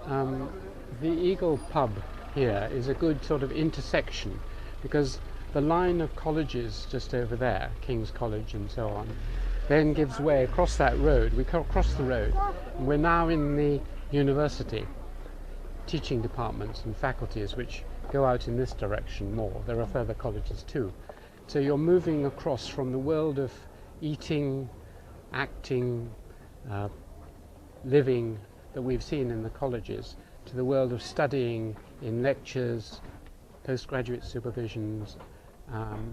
the Eagle pub here is a good sort of intersection, because the line of colleges just over there, King's College and so on, then gives way across that road. We cross the road, and we're now in the university, teaching departments and faculties which go out in this direction more. There are further colleges too. So you're moving across from the world of eating, acting, living that we've seen in the colleges to the world of studying in lectures, postgraduate supervisions,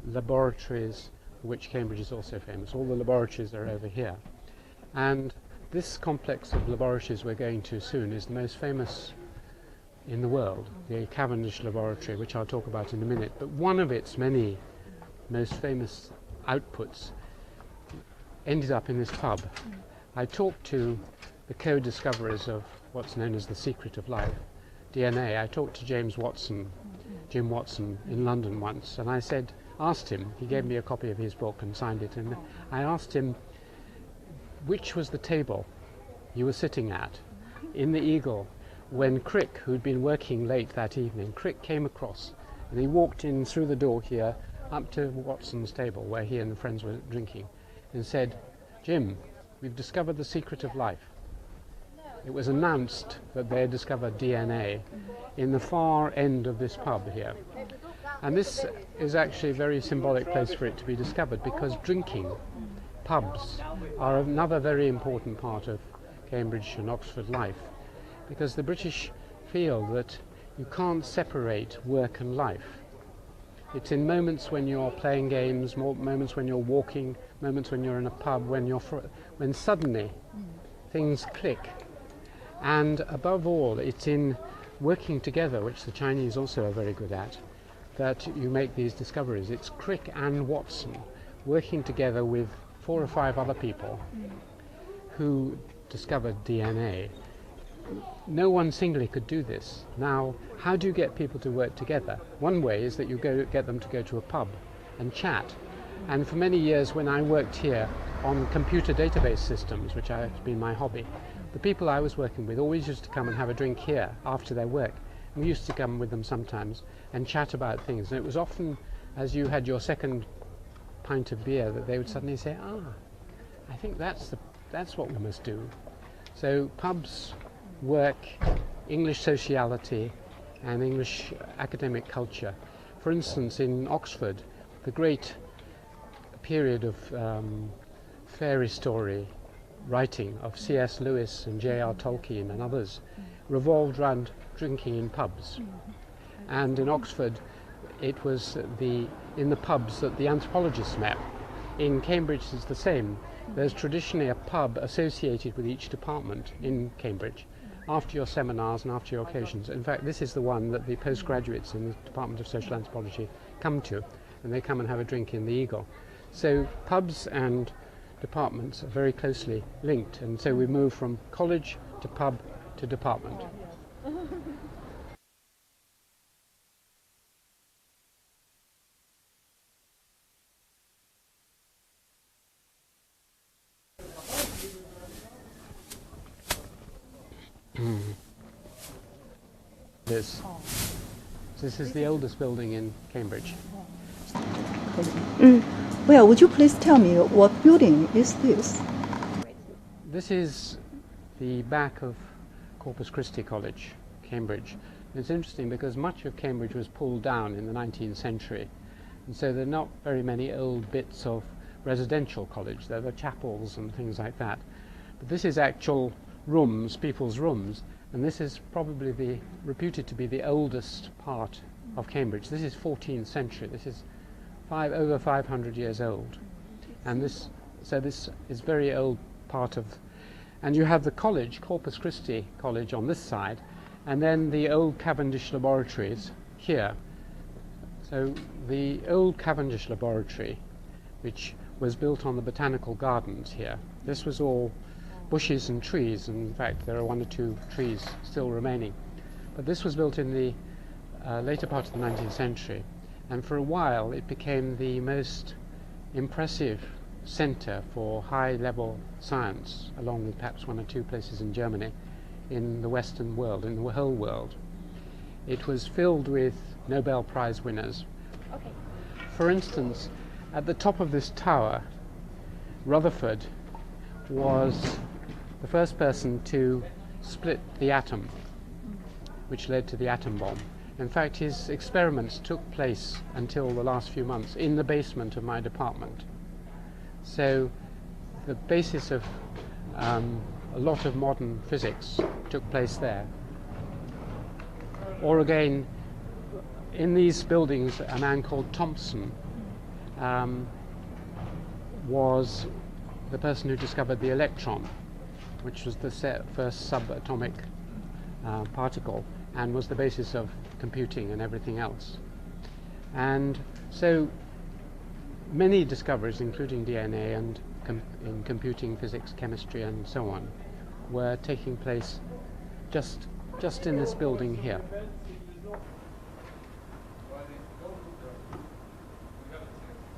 laboratories, for which Cambridge is also famous. All the laboratories are over here. And this complex of laboratories we're going to soon is the most famous in the world, the Cavendish Laboratory, which I'll talk about in a minute. But one of its many most famous outputs ended up in this pub. I talked to the co-discoverers of what's known as the secret of life, DNA. I talked to Jim Watson, in London once, and I asked him, he gave me a copy of his book and signed it, and I asked him which was the table you were sitting at in the Eagle when Crick, who'd been working late that evening, Crick came across and he walked in through the door here up to Watson's table where he and the friends were drinking and said, "Jim, we've discovered the secret of life." It was announced that they had discovered DNA in the far end of this pub here. And this is actually a very symbolic place for it to be discovered, because drinking, pubs, are another very important part of Cambridge and Oxford life, because the British feel that you can't separate work and life. It's in moments when you're playing games, moments when you're walking, moments when you're in a pub, when suddenly things click. And above all, it's in working together, which the Chinese also are very good at, that you make these discoveries. It's Crick and Watson working together with 4 or 5 other people who discovered DNA. No one singly could do this. Now, how do you get people to work together? One way is that you get them to go to a pub and chat. And for many years when I worked here on computer database systems, which has been my hobby, the people I was working with always used to come and have a drink here after their work. We used to come with them sometimes and chat about things. And it was often as you had your second pint of beer that they would suddenly say, I think that's what we must do. So pubs, work, English sociality and English academic culture. For instance, in Oxford, the great period of fairy story writing of C.S. Lewis and J.R. Tolkien and others revolved around drinking in pubs. And in Oxford, it was in the pubs that the anthropologists met. In Cambridge, it's the same. There's traditionally a pub associated with each department in Cambridge after your seminars and after your occasions. In fact, this is the one that the postgraduates in the Department of Social Anthropology come to, and they come and have a drink in the Eagle. So pubs and departments are very closely linked, and so we move from college to pub to department. This is the oldest building in Cambridge. Well, would you please tell me what building is this? This is the back of Corpus Christi College, Cambridge. It's interesting because much of Cambridge was pulled down in the 19th century, and so there are not very many old bits of residential college. There are chapels and things like that. But this is actual rooms, people's rooms, and this is probably reputed to be the oldest part of Cambridge. This is 14th century. This is over 500 years old, and this is very old part of. And you have the college, Corpus Christi College, on this side, and then the old Cavendish Laboratories here. So the old Cavendish Laboratory, which was built on the botanical gardens here, this was all bushes and trees, and in fact there are 1 or 2 trees still remaining. But this was built in the later part of the 19th century, and for a while it became the most impressive centre for high-level science, along with perhaps 1 or 2 places in Germany, in the Western world, in the whole world. It was filled with Nobel Prize winners. Okay. For instance, at the top of this tower, Rutherford was the first person to split the atom, which led to the atom bomb. In fact, his experiments took place until the last few months in the basement of my department. So the basis of a lot of modern physics took place there. Or again, in these buildings, a man called Thomson was the person who discovered the electron, which was the first subatomic particle, and was the basis of computing and everything else. And so many discoveries, including DNA and in computing, physics, chemistry, and so on, were taking place just in this building here.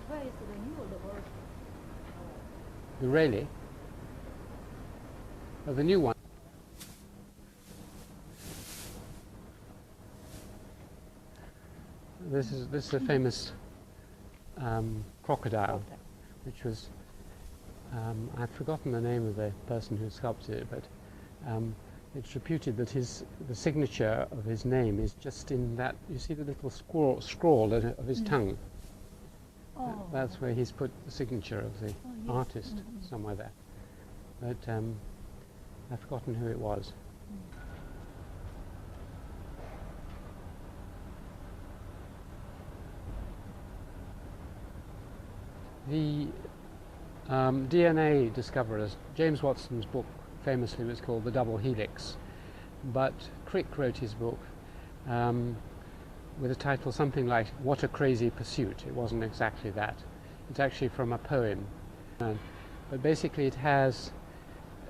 Where is the new laboratory? The Rayleigh, the new one. This is a famous crocodile, which was I've forgotten the name of the person who sculpted it, but it's reputed that the signature of his name is just in that. You see the little scrawl of his tongue. Oh. That's where he's put the signature of the artist somewhere there. But I've forgotten who it was. The DNA discoverers, James Watson's book famously was called The Double Helix, but Crick wrote his book with a title something like What a Crazy Pursuit. It wasn't exactly that. It's actually from a poem. But basically it has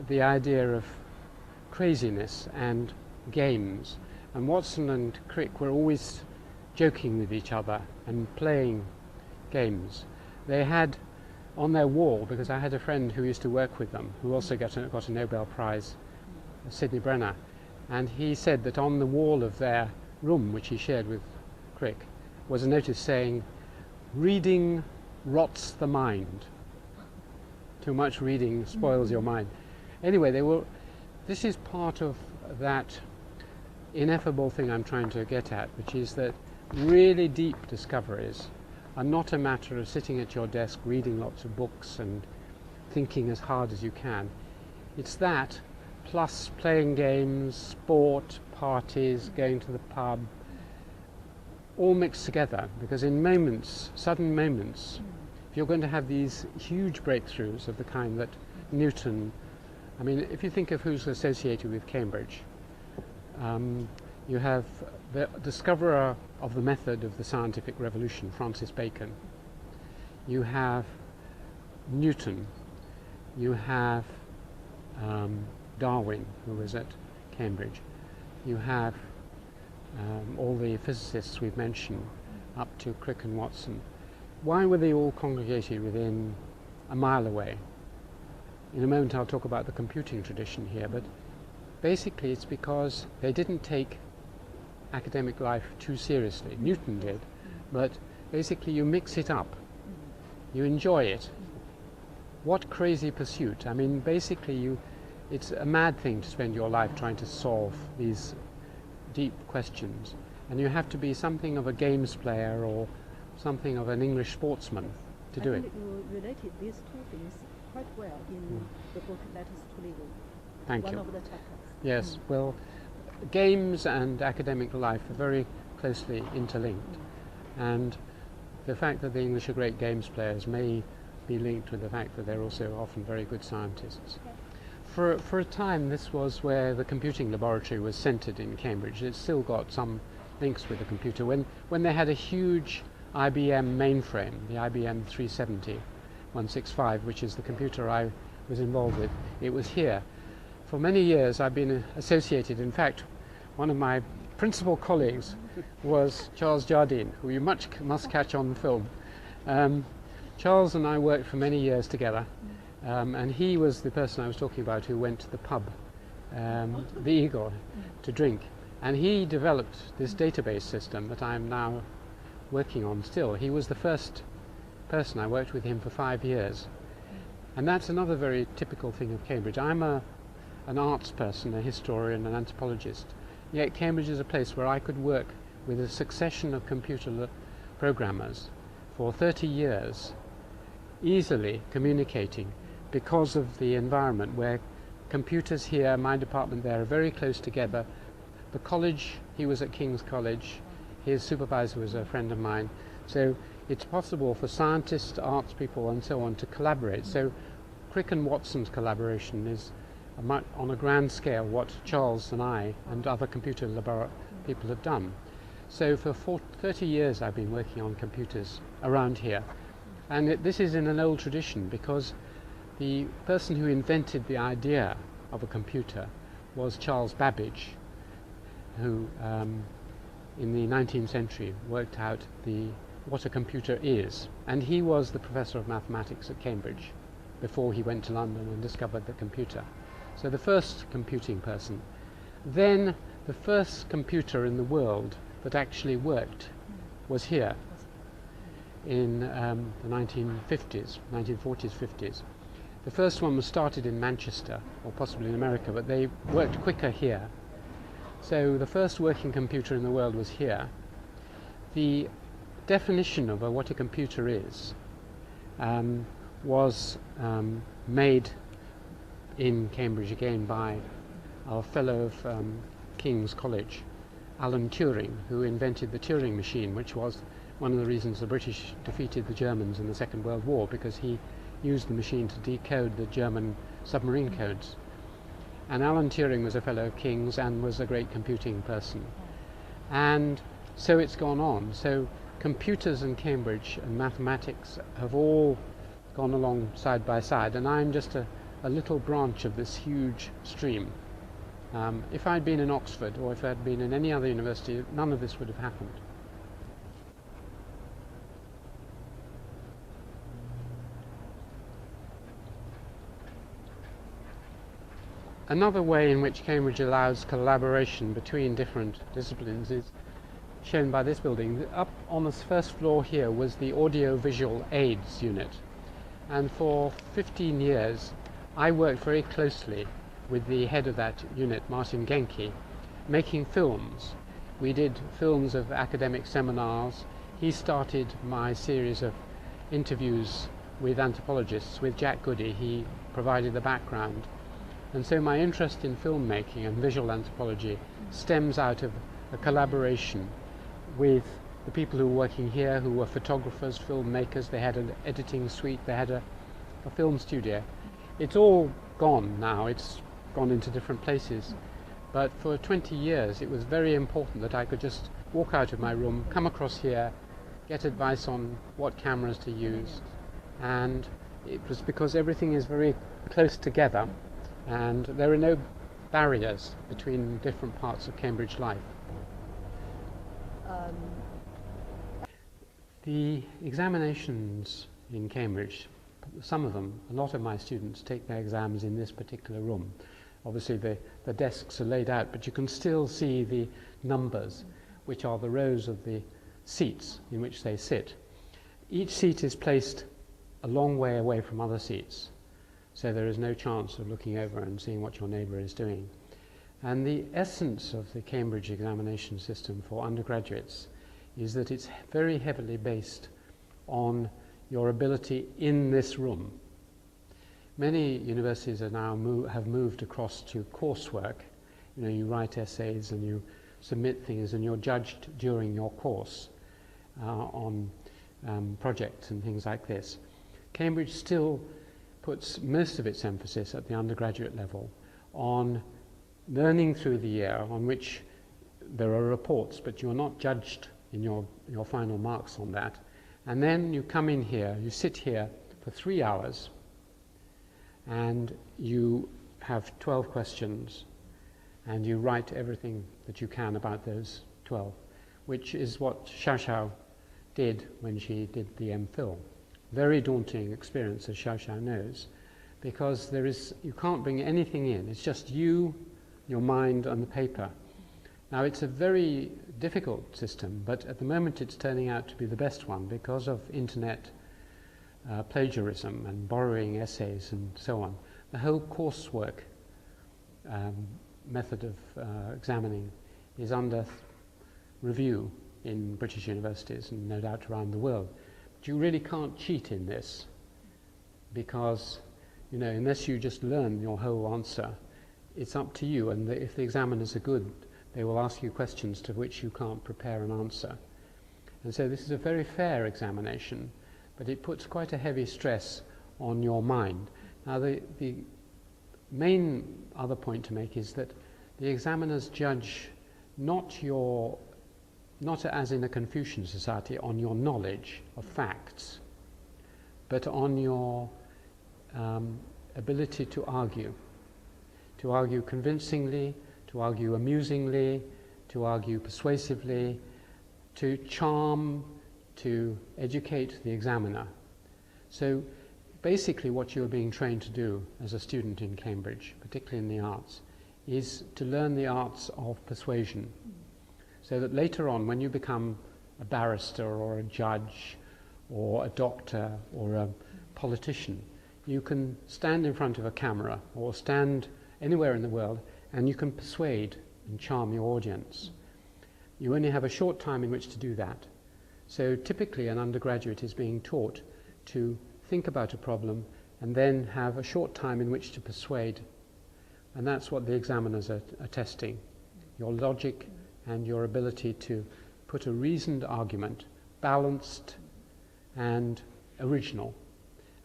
the idea of craziness and games. And Watson and Crick were always joking with each other and playing games. They had on their wall, because I had a friend who used to work with them, who also got a Nobel Prize, Sidney Brenner, and he said that on the wall of their room, which he shared with Crick, was a notice saying, "Reading rots the mind. Too much reading spoils your mind." Anyway, this is part of that ineffable thing I'm trying to get at, which is that really deep discoveries are not a matter of sitting at your desk reading lots of books and thinking as hard as you can. It's that, plus playing games, sport, parties, going to the pub, all mixed together, because in moments, sudden moments, if you're going to have these huge breakthroughs of the kind that Newton, I mean, if you think of who's associated with Cambridge, you have the discoverer of the method of the scientific revolution, Francis Bacon. You have Newton. You have Darwin, who was at Cambridge. You have all the physicists we've mentioned, up to Crick and Watson. Why were they all congregated within a mile away? In a moment I'll talk about the computing tradition here, but basically it's because they didn't take academic life too seriously. Newton did, but basically you mix it up. You enjoy it. What crazy pursuit. I mean, basically it's a mad thing to spend your life trying to solve these deep questions, and you have to be something of a games player or something of an English sportsman to do it. I think you related these two things quite well in the book Letters to Legal. Thank One you. of the chapters. Yes, well, games and academic life are very closely interlinked, and the fact that the English are great games players may be linked with the fact that they're also often very good scientists. Okay. For a time this was where the computing laboratory was centred in Cambridge. It's still got some links with the computer. When they had a huge IBM mainframe, the IBM 370 165, which is the computer I was involved with, it was here. For many years I've been associated, in fact, one of my principal colleagues was Charles Jardine, who you must catch on the film. Charles and I worked for many years together, and he was the person I was talking about who went to the pub the eagle, to drink. And he developed this database system that I'm now working on still. He was the first person. I worked with him for 5 years. And that's another very typical thing of Cambridge. I'm an arts person, a historian, an anthropologist. Yet Cambridge is a place where I could work with a succession of computer programmers for 30 years, easily communicating, because of the environment where computers here, my department there, are very close together. The college, he was at King's College, his supervisor was a friend of mine, so it's possible for scientists, arts people and so on to collaborate. So Crick and Watson's collaboration is on a grand scale what Charles and I and other computer people have done. So for 30 years I've been working on computers around here, and this is in an old tradition, because the person who invented the idea of a computer was Charles Babbage, who in the 19th century worked out what a computer is, and he was the professor of mathematics at Cambridge before he went to London and discovered the computer. So the first computing person. Then the first computer in the world that actually worked was here in the 1940s, 50s. The first one was started in Manchester, or possibly in America, but they worked quicker here. So the first working computer in the world was here. The definition of what a computer is was made in Cambridge again by our fellow of King's College, Alan Turing, who invented the Turing machine, which was one of the reasons the British defeated the Germans in the Second World War, because he used the machine to decode the German submarine codes. And Alan Turing was a fellow of King's and was a great computing person. And so it's gone on. So computers and Cambridge and mathematics have all gone along side by side, and I'm just a little branch of this huge stream. If I'd been in Oxford, or if I'd been in any other university, none of this would have happened. Another way in which Cambridge allows collaboration between different disciplines is shown by this building. Up on the first floor here was the audio-visual aids unit, and for 15 years I worked very closely with the head of that unit, Martin Genke, making films. We did films of academic seminars. He started my series of interviews with anthropologists. With Jack Goody, he provided the background. And so my interest in filmmaking and visual anthropology stems out of a collaboration with the people who were working here, who were photographers, filmmakers. They had an editing suite, they had a film studio. It's all gone now, it's gone into different places. But for 20 years it was very important that I could just walk out of my room, come across here, get advice on what cameras to use. And it was because everything is very close together, and there are no barriers between different parts of Cambridge life. The examinations in Cambridge, some of them, a lot of my students take their exams in this particular room. Obviously the desks are laid out, but you can still see the numbers, which are the rows of the seats in which they sit. Each seat is placed a long way away from other seats, so there is no chance of looking over and seeing what your neighbour is doing. And the essence of the Cambridge examination system for undergraduates is that it's very heavily based on your ability in this room. Many universities are now have moved across to coursework. You know, you write essays and you submit things, and you're judged during your course on projects and things like this. Cambridge still puts most of its emphasis at the undergraduate level on learning through the year, on which there are reports, but you're not judged in your final marks on that. And then you come in here, you sit here for 3 hours, and you have 12 questions, and you write everything that you can about those 12, which is what Xiao did when she did the MPhil. Very daunting experience, as Xiao knows, because you can't bring anything in. It's just you your mind and the paper. Now, it's a very difficult system, but at the moment it's turning out to be the best one because of internet plagiarism and borrowing essays and so on. The whole coursework method of examining is under review in British universities and no doubt around the world. But you really can't cheat in this because, you know, unless you just learn your whole answer, it's up to you, and if the examiners are good, they will ask you questions to which you can't prepare an answer. And so this is a very fair examination, but it puts quite a heavy stress on your mind. Now, the main other point to make is that the examiners judge not as in a Confucian society on your knowledge of facts, but on your ability to argue convincingly, to argue amusingly, to argue persuasively, to charm, to educate the examiner. So basically what you're being trained to do as a student in Cambridge, particularly in the arts, is to learn the arts of persuasion, so that later on when you become a barrister or a judge or a doctor or a politician, you can stand in front of a camera or stand anywhere in the world and you can persuade and charm your audience. You only have a short time in which to do that. So typically an undergraduate is being taught to think about a problem and then have a short time in which to persuade. And that's what the examiners are testing, your logic and your ability to put a reasoned argument, balanced and original.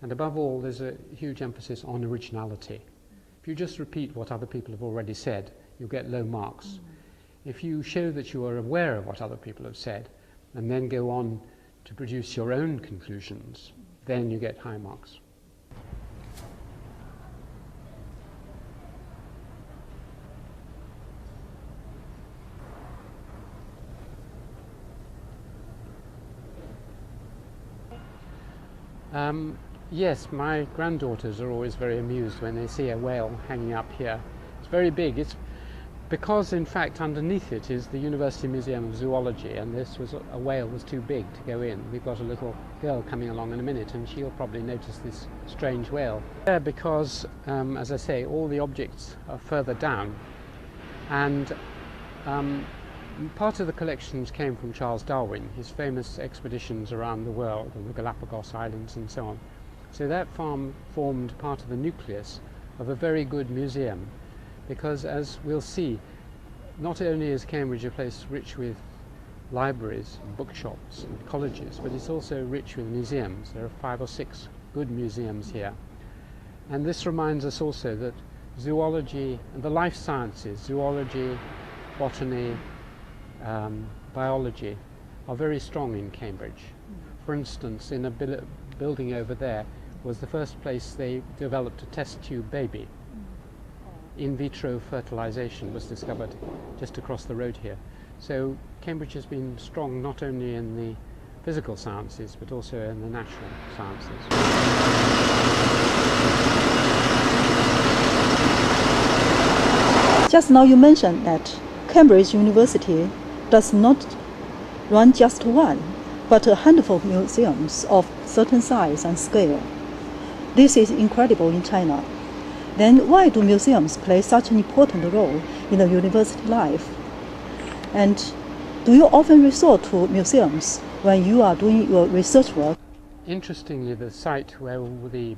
And above all, there's a huge emphasis on originality. If you just repeat what other people have already said, you'll get low marks. If you show that you are aware of what other people have said and then go on to produce your own conclusions, then you get high marks. Yes, my granddaughters are always very amused when they see a whale hanging up here. It's very big. It's because, in fact, underneath it is the University Museum of Zoology, and this was a whale was too big to go in. We've got a little girl coming along in a minute, and she'll probably notice this strange whale. Yeah, because, as I say, all the objects are further down, and part of the collections came from Charles Darwin, his famous expeditions around the world, and the Galapagos Islands and so on. So that farm formed part of the nucleus of a very good museum, because as we'll see, not only is Cambridge a place rich with libraries and bookshops and colleges, but it's also rich with museums. There are 5 or 6 good museums here. And this reminds us also that zoology and the life sciences, zoology, botany, biology, are very strong in Cambridge. For instance, in a building over there was the first place they developed a test tube baby. In vitro fertilization was discovered just across the road here. So Cambridge has been strong not only in the physical sciences but also in the natural sciences. Just now you mentioned that Cambridge University does not run just one, but a handful of museums of certain size and scale. This is incredible in China. Then why do museums play such an important role in the university life? And do you often resort to museums when you are doing your research work? Interestingly, the site where the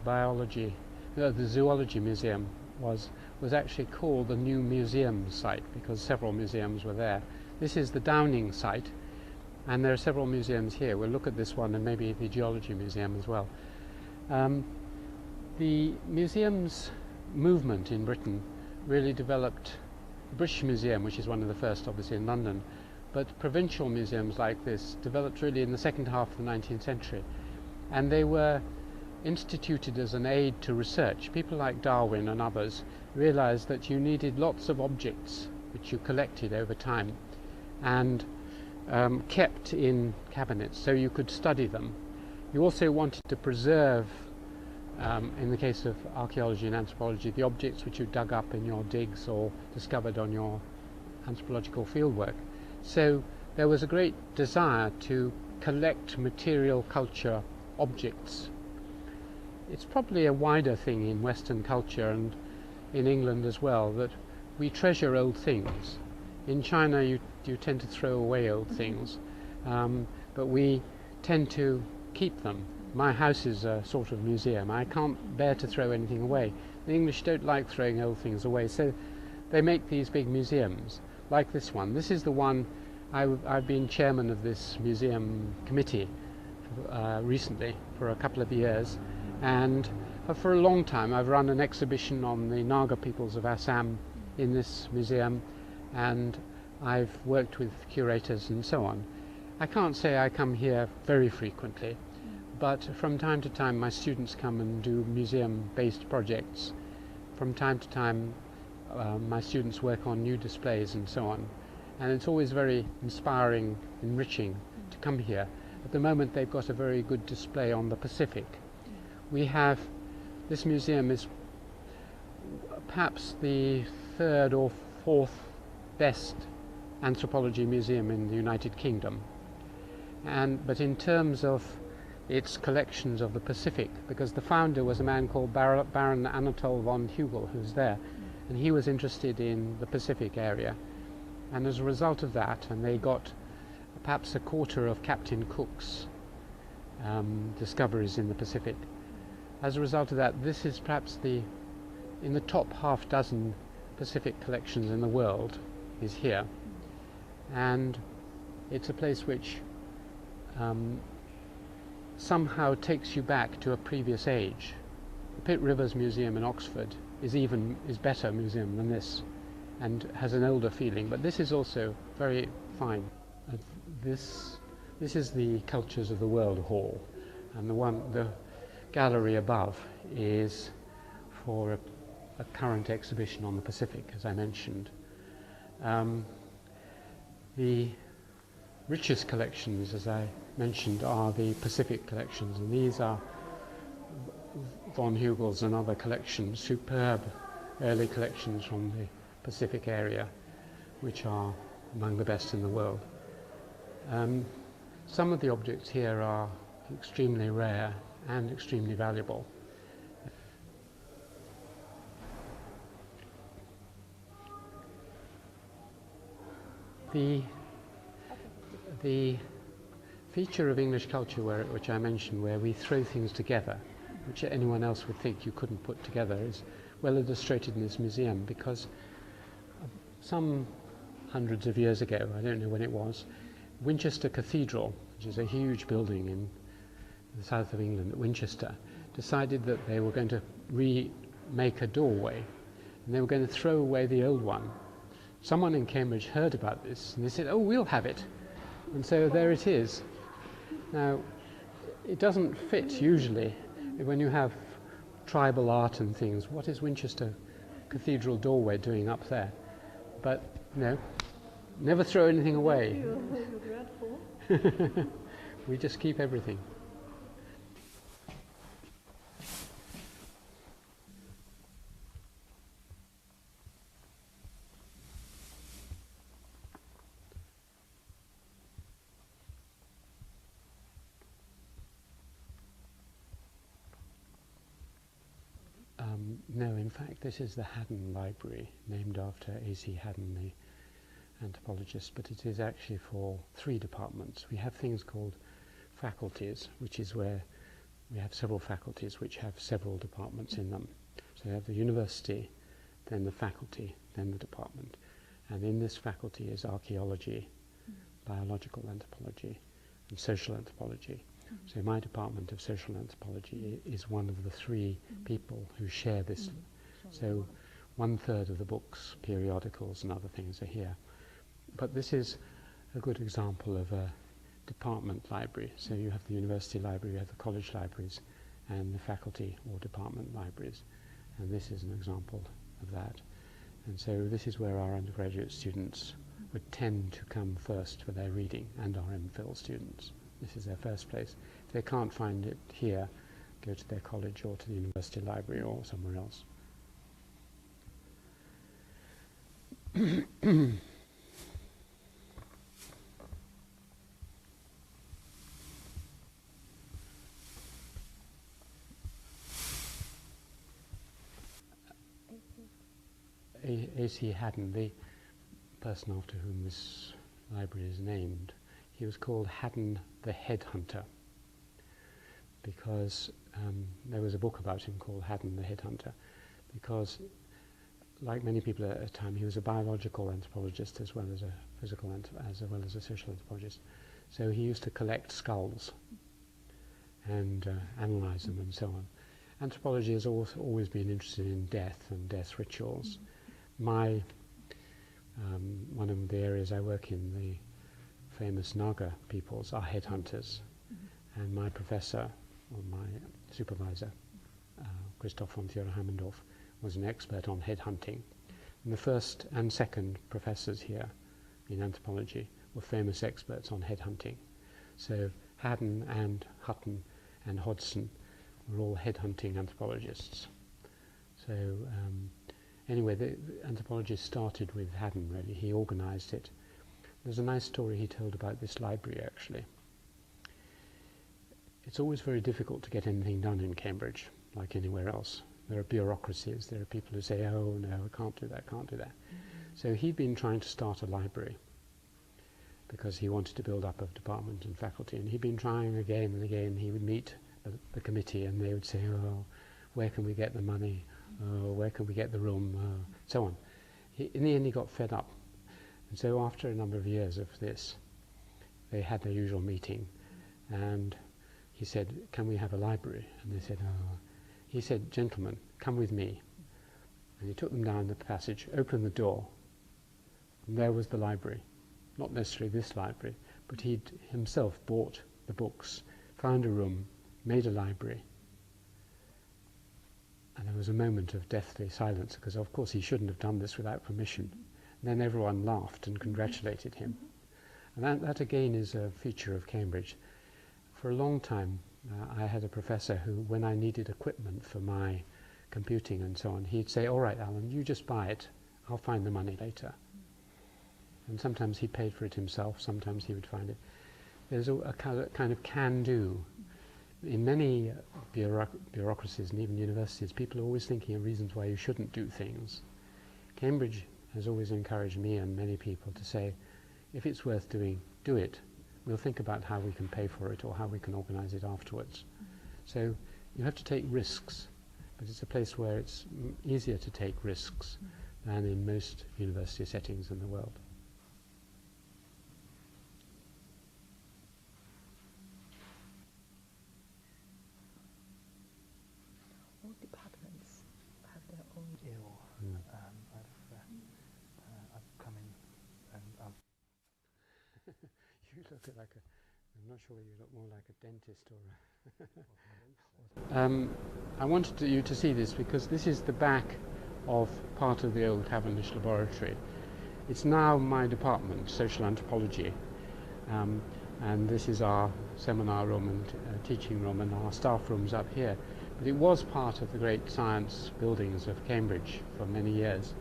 zoology museum was actually called the New Museum site because several museums were there. This is the Downing site, and there are several museums here. We'll look at this one and maybe the Geology Museum as well. The museums movement in Britain really developed the British Museum, which is one of the first obviously in London, but provincial museums like this developed really in the second half of the 19th century, and they were instituted as an aid to research. People like Darwin and others realized that you needed lots of objects which you collected over time and kept in cabinets so you could study them. You also wanted to preserve In the case of archaeology and anthropology, the objects which you dug up in your digs or discovered on your anthropological fieldwork. So there was a great desire to collect material culture objects. It's probably a wider thing in Western culture and in England as well, that we treasure old things. In China you tend to throw away old things, but we tend to keep them. My house is a sort of museum. I can't bear to throw anything away. The English don't like throwing old things away, so they make these big museums, like this one. This is the one, I've been chairman of this museum committee recently for a couple of years, and for a long time I've run an exhibition on the Naga peoples of Assam in this museum, and I've worked with curators and so on. I can't say I come here very frequently, but from time to time my students come and do museum-based projects. From time to time my students work on new displays and so on, and it's always very inspiring, enriching to come here. At the moment they've got a very good display on the Pacific. This museum is perhaps the third or fourth best anthropology museum in the United Kingdom, but in terms of its collections of the Pacific, because the founder was a man called Baron Anatole von Hugel, who's there, and he was interested in the Pacific area, and as a result of that, and they got perhaps a quarter of Captain Cook's discoveries in the Pacific. As a result of that, this is perhaps in the top half dozen Pacific collections in the world is here, and it's a place which somehow takes you back to a previous age. The Pitt Rivers Museum in Oxford is better museum than this, and has an older feeling, but this is also very fine. This is the Cultures of the World Hall, and the gallery above is for a current exhibition on the Pacific, as I mentioned. The richest collections, as I mentioned, are the Pacific collections, and these are von Hugel's and other collections, superb early collections from the Pacific area, which are among the best in the world. Some of the objects here are extremely rare and extremely valuable. The feature of English culture, which I mentioned, where we throw things together, which anyone else would think you couldn't put together, is well illustrated in this museum, because some hundreds of years ago, I don't know when it was, Winchester Cathedral, which is a huge building in the south of England at Winchester, decided that they were going to remake a doorway, and they were going to throw away the old one. Someone in Cambridge heard about this, and they said, "Oh, we'll have it." And so there it is. Now, it doesn't fit usually when you have tribal art and things. What is Winchester Cathedral doorway doing up there? But no, never throw anything away. We just keep everything. No, in fact, this is the Haddon Library, named after A.C. Haddon, the anthropologist, but it is actually for 3 departments. We have things called faculties, which is where we have several faculties which have several departments in them. So you have the university, then the faculty, then the department. And in this faculty is archaeology, biological anthropology, and social anthropology. So my department of social anthropology is one of the 3 people who share this. So 1/3 of the books, periodicals and other things are here. But this is a good example of a department library. So you have the university library, you have the college libraries, and the faculty or department libraries. And this is an example of that. And so this is where our undergraduate students would tend to come first for their reading, and our MPhil students. This is their first place. If they can't find it here, go to their college or to the university library or somewhere else. A.C. Haddon, the person after whom this library is named, he was called Haddon the Headhunter, because there was a book about him called Haddon the Headhunter, because like many people at the time, he was a biological anthropologist as well as a physical as well as a social anthropologist. So he used to collect skulls and analyze them and so on. Anthropology has always been interested in death and death rituals. My one of the areas I work in, the famous Naga peoples, are headhunters, and my professor, or my supervisor, Christoph von Thierer-Hammendorf, was an expert on headhunting. And the first and second professors here in anthropology were famous experts on headhunting. So Haddon and Hutton and Hodgson were all headhunting anthropologists. So anyway, the anthropology started with Haddon, really. He organized it. There's a nice story he told about this library, actually. It's always very difficult to get anything done in Cambridge, like anywhere else. There are bureaucracies. There are people who say, oh, no, I can't do that, can't do that. So he'd been trying to start a library because he wanted to build up a department and faculty, and he'd been trying again and again. He would meet the committee, and they would say, oh, where can we get the money? Where can we get the room? So on. In the end, he got fed up. And so after a number of years of this, they had their usual meeting, and he said, can we have a library? And they said, oh. He said, gentlemen, come with me. And he took them down the passage, opened the door, and there was the library. Not necessarily this library, but he'd himself bought the books, found a room, made a library. And there was a moment of deathly silence, because of course he shouldn't have done this without permission. And then everyone laughed and congratulated him. And that again is a feature of Cambridge. For a long time, I had a professor who, when I needed equipment for my computing and so on, he'd say, all right, Alan, you just buy it. I'll find the money later. And sometimes he paid for it himself, sometimes he would find it. There's a kind of can-do. In many bureaucracies and even universities, people are always thinking of reasons why you shouldn't do things. Cambridge has always encouraged me and many people to say, if it's worth doing, do it. We'll think about how we can pay for it or how we can organize it afterwards. So you have to take risks, but it's a place where it's easier to take risks than in most university settings in the world. All departments have their own. I've come in and You look like I'm not sure whether you look more like a dentist or I wanted you to see this because this is the back of part of the old Cavendish laboratory. It's now my department, social anthropology, and this is our seminar room and teaching room and our staff rooms up here. But it was part of the great science buildings of Cambridge for many years.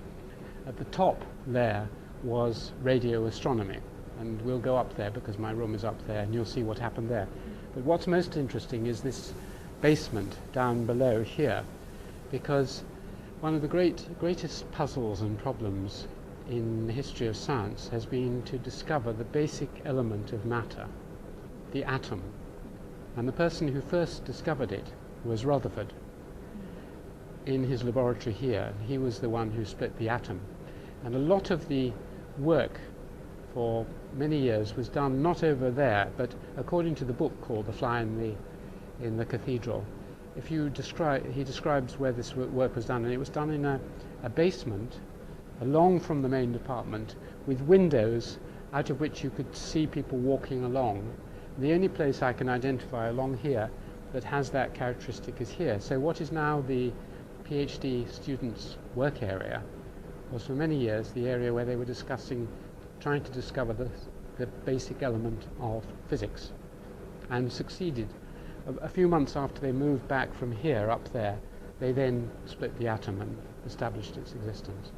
At the top there was radio astronomy, and we'll go up there because my room is up there and you'll see what happened there. But what's most interesting is this basement down below here, because one of the greatest puzzles and problems in the history of science has been to discover the basic element of matter, the atom. And the person who first discovered it was Rutherford in his laboratory here. He was the one who split the atom. And a lot of the work for many years was done not over there, but according to the book called The Fly in the Cathedral. He describes where this work was done, and it was done in a basement along from the main department with windows out of which you could see people walking along. The only place I can identify along here that has that characteristic is here. So what is now the PhD students' work area was for many years the area where they were trying to discover the basic element of physics, and succeeded a few months after they moved back from here up there, they then split the atom and established its existence.